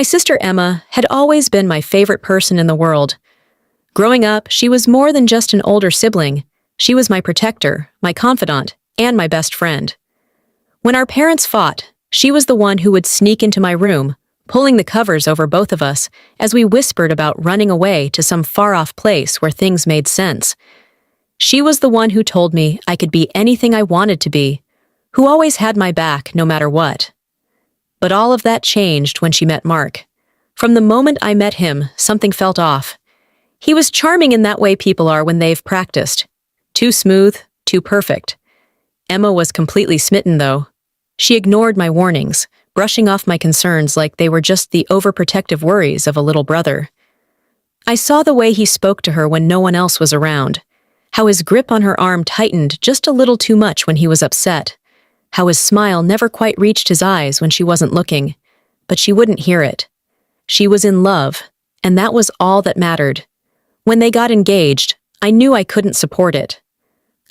My sister Emma had always been my favorite person in the world. Growing up, she was more than just an older sibling. She was my protector, my confidant, and my best friend. When our parents fought, she was the one who would sneak into my room, pulling the covers over both of us as we whispered about running away to some far-off place where things made sense. She was the one who told me I could be anything I wanted to be, who always had my back no matter what. But all of that changed when she met Mark. From the moment I met him, something felt off. He was charming in that way people are when they've practiced. Too smooth, too perfect. Emma was completely smitten, though. She ignored my warnings, brushing off my concerns like they were just the overprotective worries of a little brother. I saw the way he spoke to her when no one else was around, how his grip on her arm tightened just a little too much when he was upset, how his smile never quite reached his eyes when she wasn't looking, but she wouldn't hear it. She was in love, and that was all that mattered. When they got engaged, I knew I couldn't support it.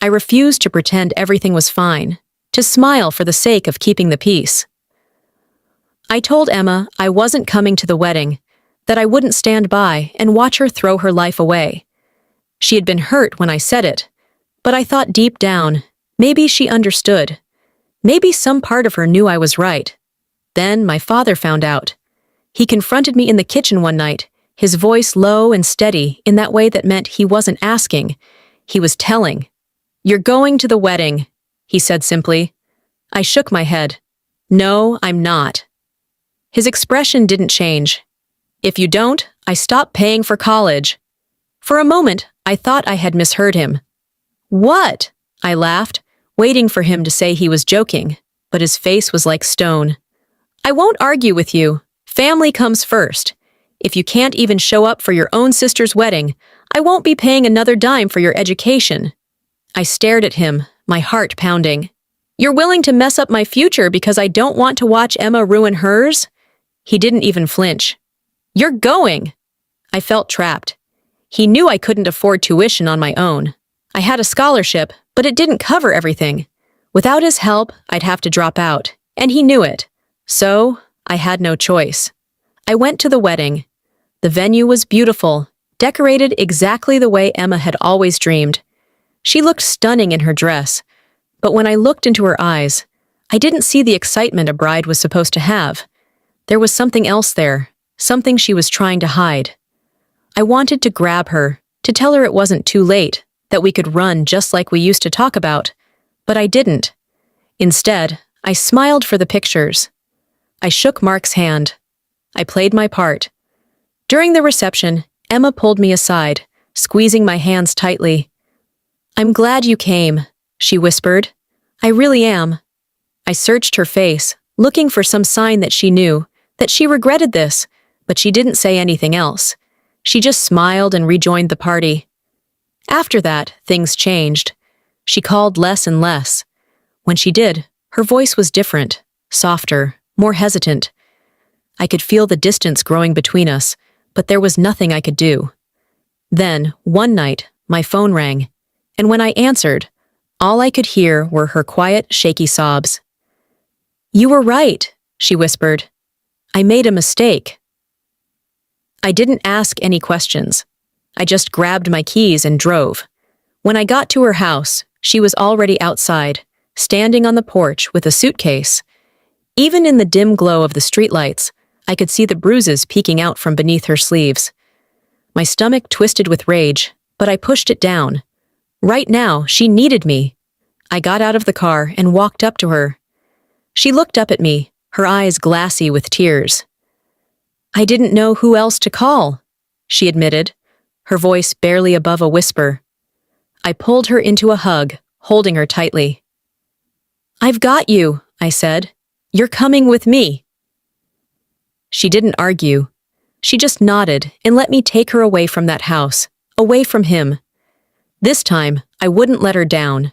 I refused to pretend everything was fine, to smile for the sake of keeping the peace. I told Emma I wasn't coming to the wedding, that I wouldn't stand by and watch her throw her life away. She had been hurt when I said it, but I thought deep down, maybe she understood. Maybe some part of her knew I was right. Then my father found out. He confronted me in the kitchen one night, his voice low and steady in that way that meant he wasn't asking. He was telling. "You're going to the wedding," he said simply. I shook my head. "No, I'm not." His expression didn't change. "If you don't, I stop paying for college." For a moment, I thought I had misheard him. "What?" I laughed, waiting for him to say he was joking, but his face was like stone. "I won't argue with you. Family comes first. If you can't even show up for your own sister's wedding, I won't be paying another dime for your education." I stared at him, my heart pounding. "You're willing to mess up my future because I don't want to watch Emma ruin hers?" He didn't even flinch. "You're going!" I felt trapped. He knew I couldn't afford tuition on my own. I had a scholarship, but it didn't cover everything. Without his help, I'd have to drop out, and he knew it. So, I had no choice. I went to the wedding. The venue was beautiful, decorated exactly the way Emma had always dreamed. She looked stunning in her dress, but when I looked into her eyes, I didn't see the excitement a bride was supposed to have. There was something else there, something she was trying to hide. I wanted to grab her, to tell her it wasn't too late, that we could run just like we used to talk about, but I didn't. Instead, I smiled for the pictures. I shook Mark's hand. I played my part. During the reception, Emma pulled me aside, squeezing my hands tightly. "I'm glad you came," she whispered. "I really am." I searched her face, looking for some sign that she knew, that she regretted this, but she didn't say anything else. She just smiled and rejoined the party. After that, things changed. She called less and less. When she did, her voice was different, softer, more hesitant. I could feel the distance growing between us, but there was nothing I could do. Then, one night, my phone rang, and when I answered, all I could hear were her quiet, shaky sobs. "You were right," she whispered. "I made a mistake." I didn't ask any questions. I just grabbed my keys and drove. When I got to her house, she was already outside, standing on the porch with a suitcase. Even in the dim glow of the streetlights, I could see the bruises peeking out from beneath her sleeves. My stomach twisted with rage, but I pushed it down. Right now, she needed me. I got out of the car and walked up to her. She looked up at me, her eyes glassy with tears. "I didn't know who else to call," she admitted, her voice barely above a whisper. I pulled her into a hug, holding her tightly. "I've got you," I said. "You're coming with me." She didn't argue. She just nodded and let me take her away from that house, away from him. This time, I wouldn't let her down.